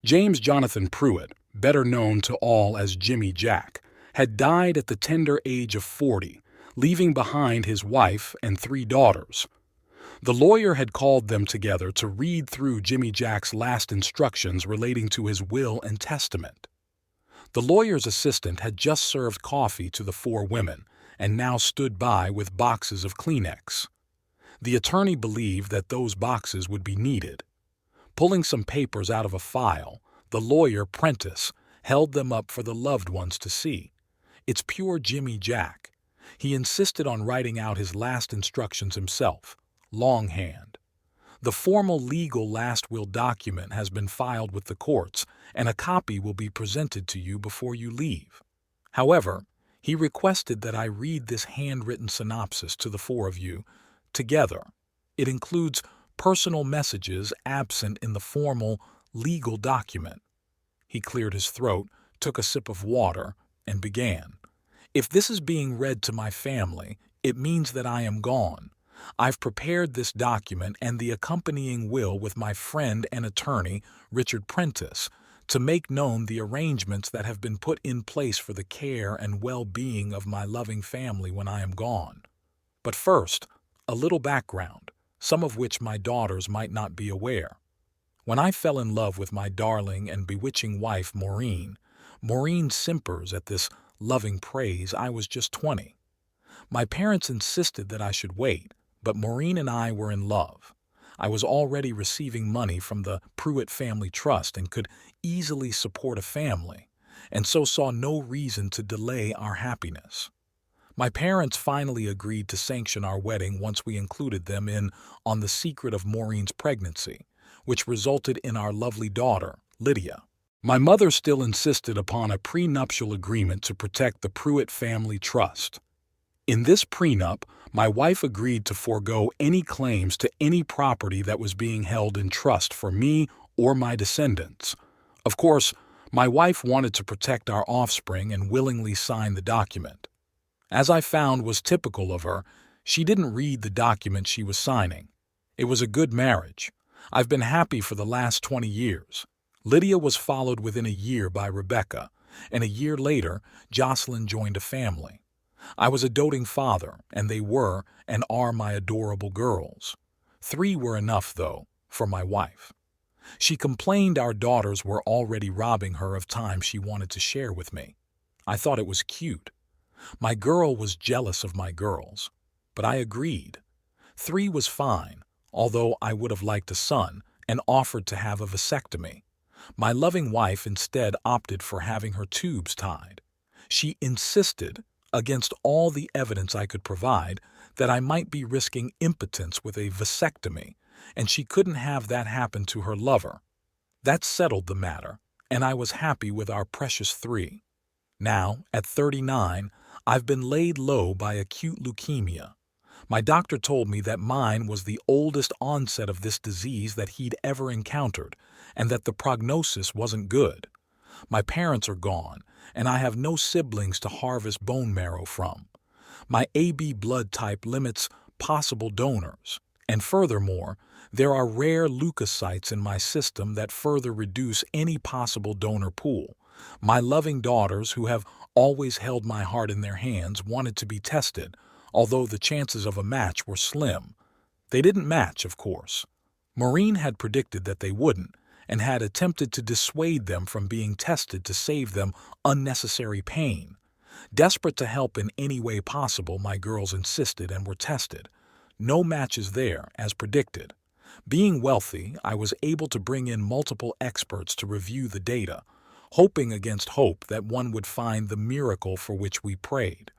James Jonathan Pruitt, better known to all as Jimmy Jack, had died at the tender age of 40, leaving behind his wife and 3 daughters. The lawyer had called them together to read through Jimmy Jack's last instructions relating to his will and testament. The lawyer's assistant had just served coffee to the 4 women and now stood by with boxes of Kleenex. The attorney believed that those boxes would be needed. Pulling some papers out of a file, the lawyer, Prentice, held them up for the loved ones to see. It's pure Jimmy Jack. He insisted on writing out his last instructions himself, longhand. The formal legal last will document has been filed with the courts, and a copy will be presented to you before you leave. However, he requested that I read this handwritten synopsis to the 4 of you together. It includes personal messages absent in the formal legal document. He cleared his throat, took a sip of water, and began. If this is being read to my family, it means that I am gone. I've prepared this document and the accompanying will with my friend and attorney, Richard Prentice, to make known the arrangements that have been put in place for the care and well-being of my loving family when I am gone. But first, a little background, some of which my daughters might not be aware. When I fell in love with my darling and bewitching wife, Maureen simpers at this loving praise. I was just 20. My parents insisted that I should wait, but Maureen and I were in love. I was already receiving money from the Pruitt Family Trust and could easily support a family, and so saw no reason to delay our happiness. My parents finally agreed to sanction our wedding once we included them in on the secret of Maureen's pregnancy, which resulted in our lovely daughter, Lydia. My mother still insisted upon a prenuptial agreement to protect the Pruitt Family Trust. In this prenup, my wife agreed to forego any claims to any property that was being held in trust for me or my descendants. Of course, my wife wanted to protect our offspring and willingly signed the document. As I found was typical of her, she didn't read the document she was signing. It was a good marriage. I've been happy for the last 20 years. Lydia was followed within a year by Rebecca, and a year later, Jocelyn joined a family. I was a doting father, and they were and are my adorable girls. 3 were enough, though, for my wife. She complained our daughters were already robbing her of time she wanted to share with me. I thought it was cute. My girl was jealous of my girls, but I agreed. 3 was fine, although I would have liked a son, and offered to have a vasectomy. My loving wife instead opted for having her tubes tied. She insisted, against all the evidence I could provide, that I might be risking impotence with a vasectomy, and she couldn't have that happen to her lover. That settled the matter, and I was happy with our precious 3. Now, at 39, I've been laid low by acute leukemia. My doctor told me that mine was the oldest onset of this disease that he'd ever encountered, and that the prognosis wasn't good. My parents are gone, and I have no siblings to harvest bone marrow from. My AB blood type limits possible donors, and furthermore, there are rare leukocytes in my system that further reduce any possible donor pool. My loving daughters, who have always held my heart in their hands, wanted to be tested, although the chances of a match were slim. They didn't match, of course. Maureen had predicted that they wouldn't, and had attempted to dissuade them from being tested to save them unnecessary pain. Desperate to help in any way possible, my girls insisted and were tested. No matches there, as predicted. Being wealthy, I was able to bring in multiple experts to review the data, hoping against hope that one would find the miracle for which we prayed.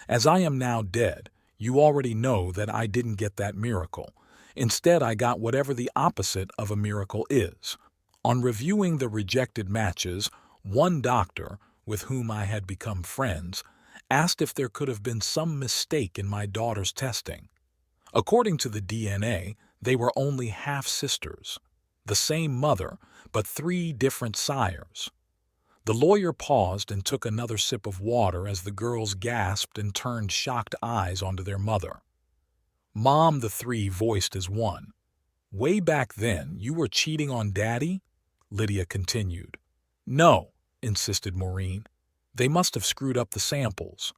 As I am now dead, you already know that I didn't get that miracle. Instead, I got whatever the opposite of a miracle is. On reviewing the rejected matches, one doctor, with whom I had become friends, asked if there could have been some mistake in my daughter's testing. According to the DNA, they were only half-sisters, the same mother, but 3 different sires. The lawyer paused and took another sip of water as the girls gasped and turned shocked eyes onto their mother. Mom, the 3 voiced as one. Way back then, you were cheating on Daddy? Lydia continued. No, insisted Maureen. They must have screwed up the samples.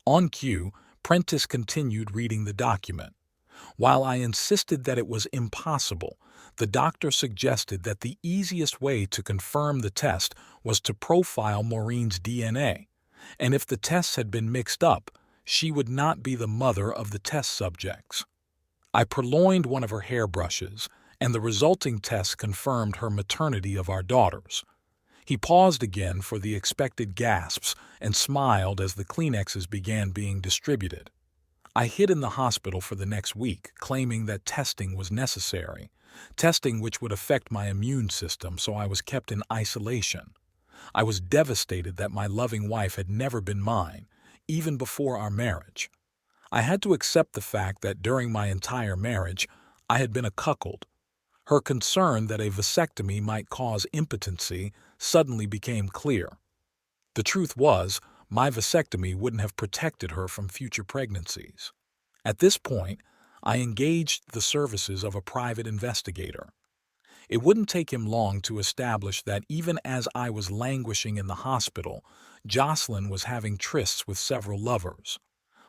On cue, Prentice continued reading the document. While I insisted that it was impossible, the doctor suggested that the easiest way to confirm the test was to profile Maureen's DNA, and if the tests had been mixed up, she would not be the mother of the test subjects. I purloined one of her hairbrushes, and the resulting test confirmed her maternity of our daughters. He paused again for the expected gasps and smiled as the Kleenexes began being distributed. I hid in the hospital for the next week, claiming that testing was necessary, testing which would affect my immune system, so I was kept in isolation. I was devastated that my loving wife had never been mine, even before our marriage. I had to accept the fact that during my entire marriage, I had been a cuckold. Her concern that a vasectomy might cause impotency suddenly became clear. The truth was, my vasectomy wouldn't have protected her from future pregnancies. At this point, I engaged the services of a private investigator. It wouldn't take him long to establish that even as I was languishing in the hospital, Jocelyn was having trysts with several lovers.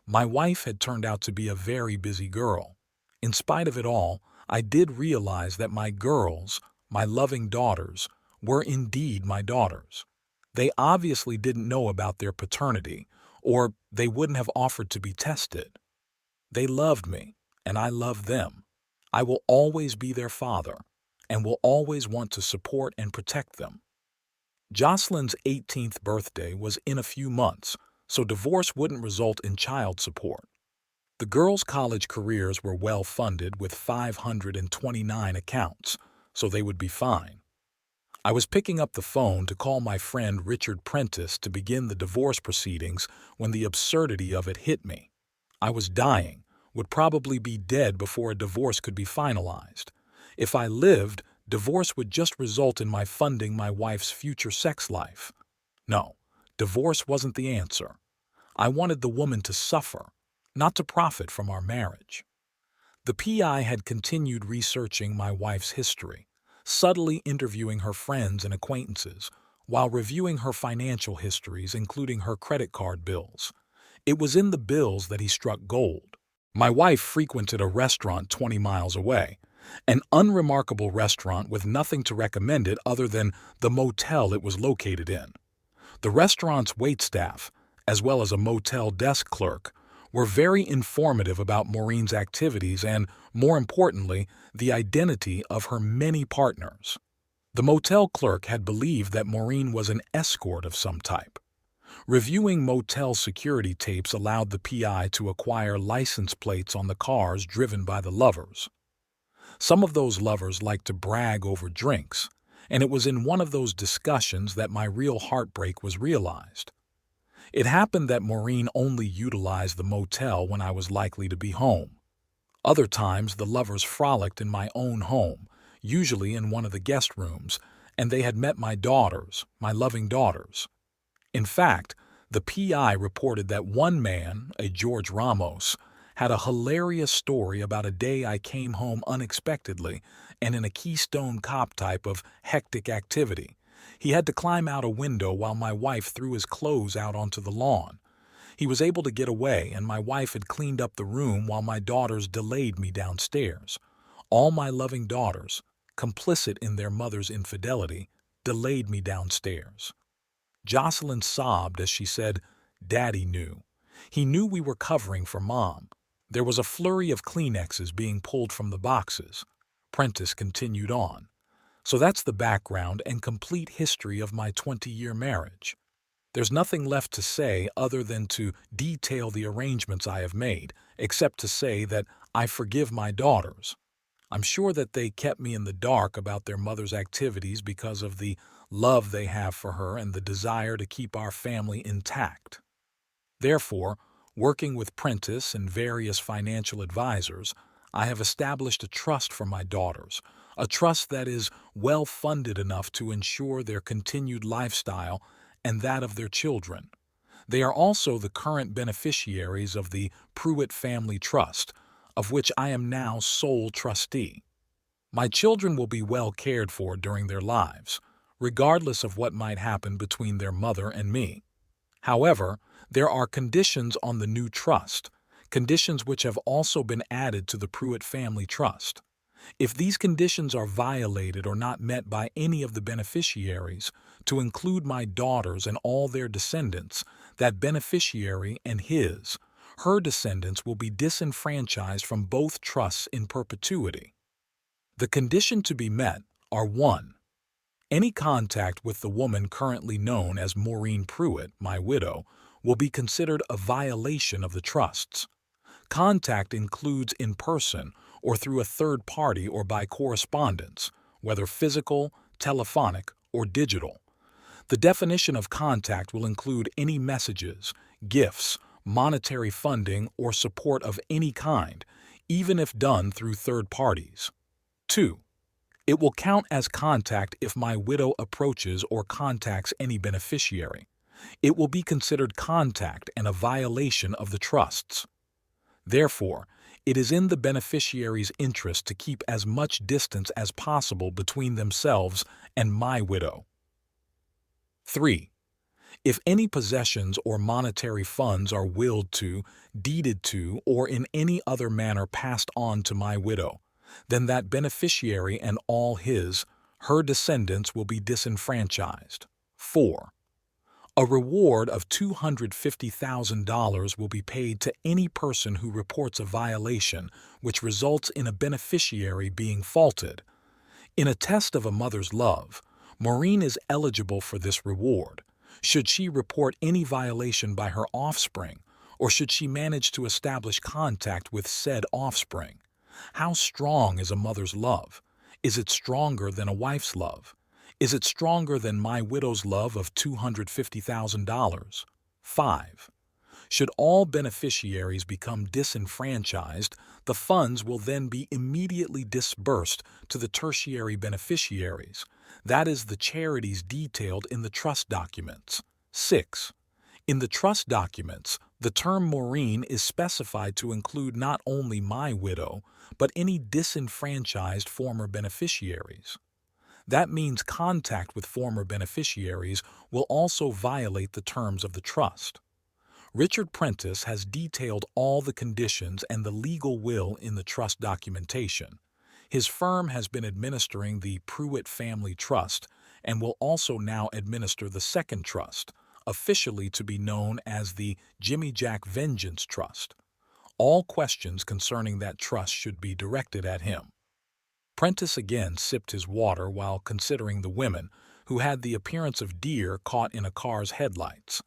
My wife had turned out to be a very busy girl. In spite of it all, I did realize that my girls, my loving daughters, were indeed my daughters. They obviously didn't know about their paternity, or they wouldn't have offered to be tested. They loved me, and I loved them. I will always be their father, and will always want to support and protect them. Jocelyn's 18th birthday was in a few months, so divorce wouldn't result in child support. The girls' college careers were well funded with 529 accounts, so they would be fine. I was picking up the phone to call my friend Richard Prentice to begin the divorce proceedings when the absurdity of it hit me. I was dying, would probably be dead before a divorce could be finalized. If I lived, divorce would just result in my funding my wife's future sex life. No, divorce wasn't the answer. I wanted the woman to suffer, not to profit from our marriage. The PI had continued researching my wife's history, subtly interviewing her friends and acquaintances, while reviewing her financial histories, including her credit card bills. It was in the bills that he struck gold. My wife frequented a restaurant 20 miles away, an unremarkable restaurant with nothing to recommend it other than the motel it was located in. The restaurant's waitstaff, as well as a motel desk clerk, were very informative about Maureen's activities and, more importantly, the identity of her many partners. The motel clerk had believed that Maureen was an escort of some type. Reviewing motel security tapes allowed the PI to acquire license plates on the cars driven by the lovers. Some of those lovers liked to brag over drinks, and it was in one of those discussions that my real heartbreak was realized. It happened that Maureen only utilized the motel when I was likely to be home. Other times the lovers frolicked in my own home, usually in one of the guest rooms, and they had met my daughters, my loving daughters. In fact, the PI reported that one man, a George Ramos, had a hilarious story about a day I came home unexpectedly and in a Keystone Cop type of hectic activity. He had to climb out a window while my wife threw his clothes out onto the lawn. He was able to get away, and my wife had cleaned up the room while my daughters delayed me downstairs. All my loving daughters, complicit in their mother's infidelity, delayed me downstairs. Jocelyn sobbed as she said, "Daddy knew. He knew we were covering for Mom." There was a flurry of Kleenexes being pulled from the boxes. Prentice continued on. So that's the background and complete history of my 20-year marriage. There's nothing left to say other than to detail the arrangements I have made, except to say that I forgive my daughters. I'm sure that they kept me in the dark about their mother's activities because of the love they have for her and the desire to keep our family intact. Therefore, working with Prentice and various financial advisors, I have established a trust for my daughters, a trust that is well funded enough to ensure their continued lifestyle and that of their children. They are also the current beneficiaries of the Pruitt Family Trust, of which I am now sole trustee. My children will be well cared for during their lives, regardless of what might happen between their mother and me. However, there are conditions on the new trust, conditions which have also been added to the Pruitt family trust. If these conditions are violated or not met by any of the beneficiaries, to include my daughters and all their descendants, that beneficiary and her descendants will be disenfranchised from both trusts in perpetuity. The condition to be met are 1. Any contact with the woman currently known as Maureen Pruitt, my widow, will be considered a violation of the trusts. Contact includes in person or through a third party or by correspondence, whether physical, telephonic, or digital. The definition of contact will include any messages, gifts, monetary funding, or support of any kind, even if done through third parties. 2. It will count as contact if my widow approaches or contacts any beneficiary. It will be considered contact and a violation of the trusts. Therefore, it is in the beneficiary's interest to keep as much distance as possible between themselves and my widow. 3. If any possessions or monetary funds are willed to, deeded to, or in any other manner passed on to my widow, then that beneficiary and all her descendants will be disenfranchised. 4. A reward of $250,000 will be paid to any person who reports a violation which results in a beneficiary being faulted. In a test of a mother's love, Maureen is eligible for this reward. Should she report any violation by her offspring, or should she manage to establish contact with said offspring? How strong is a mother's love? Is it stronger than a wife's love? Is it stronger than my widow's love of $250,000? 5. Should all beneficiaries become disenfranchised, the funds will then be immediately disbursed to the tertiary beneficiaries, that is, the charities detailed in the trust documents. 6. In the trust documents, the term Maureen is specified to include not only my widow, but any disenfranchised former beneficiaries. That means contact with former beneficiaries will also violate the terms of the trust. Richard Prentice has detailed all the conditions and the legal will in the trust documentation. His firm has been administering the Pruitt Family Trust and will also now administer the second trust, officially to be known as the Jimmy Jack Vengeance Trust. All questions concerning that trust should be directed at him. Prentice again sipped his water while considering the women, who had the appearance of deer caught in a car's headlights.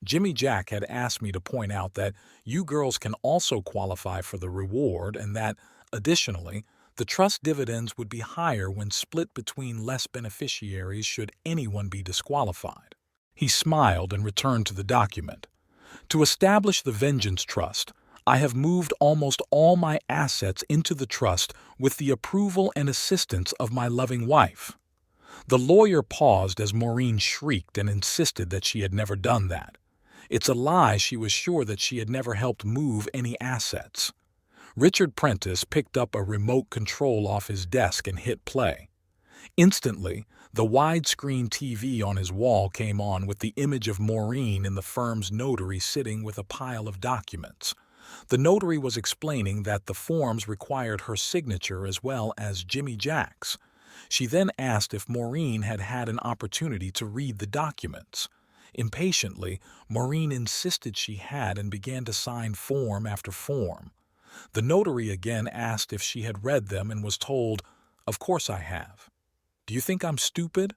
Jimmy Jack had asked me to point out that you girls can also qualify for the reward and that, additionally, the trust dividends would be higher when split between less beneficiaries should anyone be disqualified. He smiled and returned to the document. To establish the Vengeance Trust, I have moved almost all my assets into the trust with the approval and assistance of my loving wife. The lawyer paused as Maureen shrieked and insisted that she had never done that. It's a lie. She was sure that she had never helped move any assets. Richard Prentice picked up a remote control off his desk and hit play. Instantly, the widescreen TV on his wall came on with the image of Maureen and the firm's notary sitting with a pile of documents. The notary was explaining that the forms required her signature as well as Jimmy Jack's. She then asked if Maureen had had an opportunity to read the documents. Impatiently, Maureen insisted she had and began to sign form after form. The notary again asked if she had read them and was told, "Of course I have." "Do you think I'm stupid?"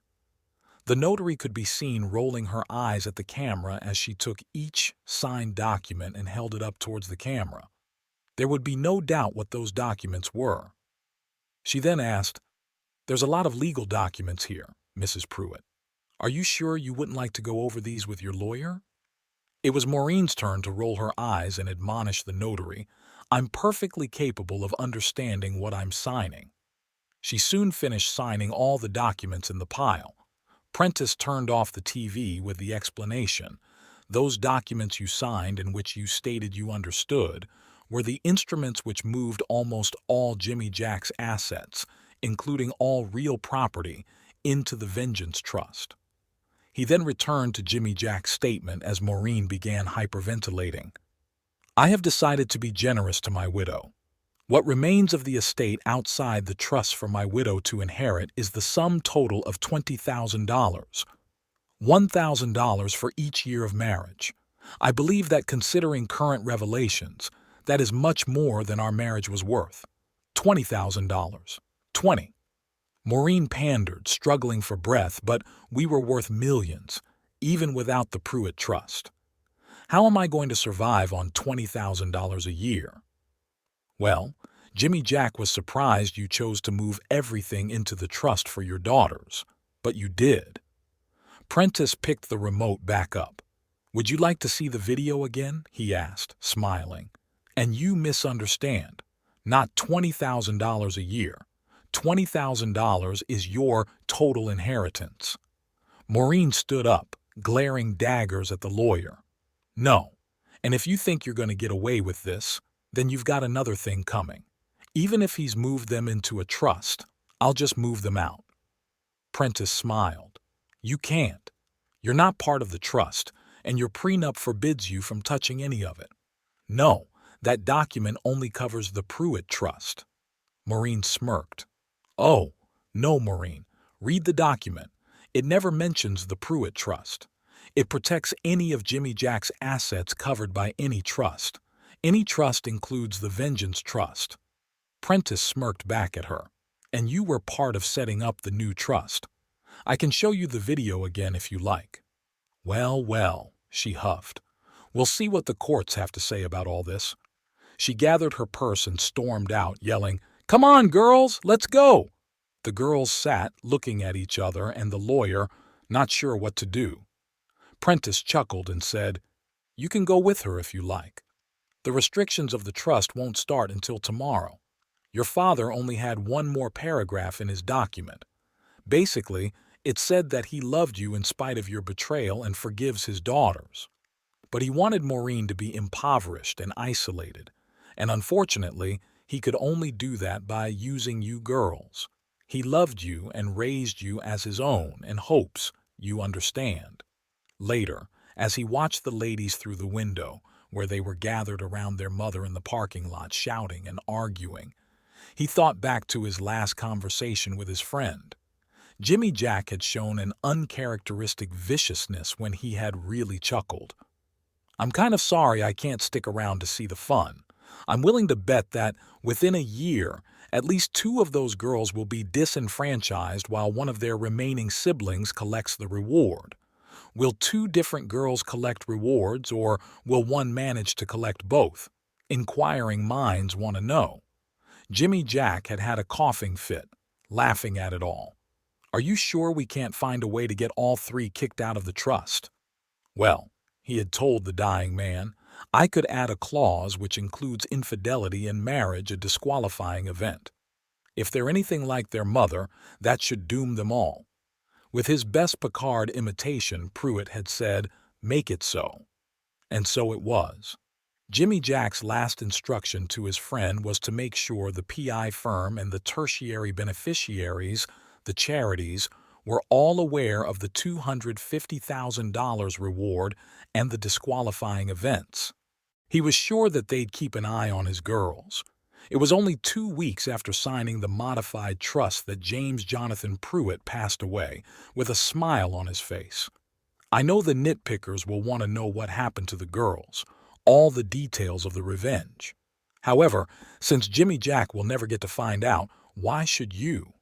The notary could be seen rolling her eyes at the camera as she took each signed document and held it up towards the camera. There would be no doubt what those documents were. She then asked, "There's a lot of legal documents here, Mrs. Pruitt. Are you sure you wouldn't like to go over these with your lawyer?" It was Maureen's turn to roll her eyes and admonish the notary, "I'm perfectly capable of understanding what I'm signing." She soon finished signing all the documents in the pile. Prentice turned off the TV with the explanation, "Those documents you signed and which you stated you understood were the instruments which moved almost all Jimmy Jack's assets, including all real property, into the vengeance trust. He then returned to Jimmy Jack's statement as Maureen began hyperventilating. "I have decided to be generous to my widow. What remains of the estate outside the trust for my widow to inherit is the sum total of $20,000. $1,000 for each year of marriage. I believe that considering current revelations, that is much more than our marriage was worth. $20,000. 20. Maureen pandered, struggling for breath, but we were worth millions, even without the Pruitt Trust. How am I going to survive on $20,000 a year? Well, Jimmy Jack was surprised you chose to move everything into the trust for your daughters, but you did. Prentice picked the remote back up. "Would you like to see the video again?" he asked, smiling. "And you misunderstand. Not $20,000 a year. $20,000 is your total inheritance." Maureen stood up, glaring daggers at the lawyer. "No, and if you think you're going to get away with this, then you've got another thing coming. Even if he's moved them into a trust, I'll just move them out." Prentice smiled. "You can't. You're not part of the trust, and your prenup forbids you from touching any of it." "No, that document only covers the Pruitt Trust." Maureen smirked. "Oh, no, Maureen. Read the document. It never mentions the Pruitt Trust. It protects any of Jimmy Jack's assets covered by any trust. Any trust includes the Vengeance Trust." Prentice smirked back at her. "And you were part of setting up the new trust. I can show you the video again if you like." "Well, well," she huffed. "We'll see what the courts have to say about all this." She gathered her purse and stormed out, yelling, "Come on, girls, let's go!" The girls sat, looking at each other, and the lawyer, not sure what to do. Prentice chuckled and said, "You can go with her if you like. The restrictions of the trust won't start until tomorrow. Your father only had one more paragraph in his document. Basically, it said that he loved you in spite of your betrayal and forgives his daughters. But he wanted Maureen to be impoverished and isolated, and unfortunately, he could only do that by using you girls. He loved you and raised you as his own and hopes you understand." Later, as he watched the ladies through the window, where they were gathered around their mother in the parking lot shouting and arguing, he thought back to his last conversation with his friend. Jimmy Jack had shown an uncharacteristic viciousness when he had really chuckled. "I'm kind of sorry I can't stick around to see the fun. I'm willing to bet that within a year, at least 2 of those girls will be disenfranchised while one of their remaining siblings collects the reward. Will 2 different girls collect rewards, or will one manage to collect both? Inquiring minds want to know." Jimmy Jack had had a coughing fit, laughing at it all. "Are you sure we can't find a way to get all 3 kicked out of the trust?" "Well," he had told the dying man, "I could add a clause which includes infidelity and marriage a disqualifying event. If they're anything like their mother, that should doom them all." With his best Picard imitation, Pruitt had said, "Make it so." And so it was. Jimmy Jack's last instruction to his friend was to make sure the PI firm and the tertiary beneficiaries, the charities, were all aware of the $250,000 reward and the disqualifying events. He was sure that they'd keep an eye on his girls. It was only 2 weeks after signing the modified trust that James Jonathan Pruitt passed away, with a smile on his face. "I know the nitpickers will want to know what happened to the girls, all the details of the revenge. However, since Jimmy Jack will never get to find out, why should you?"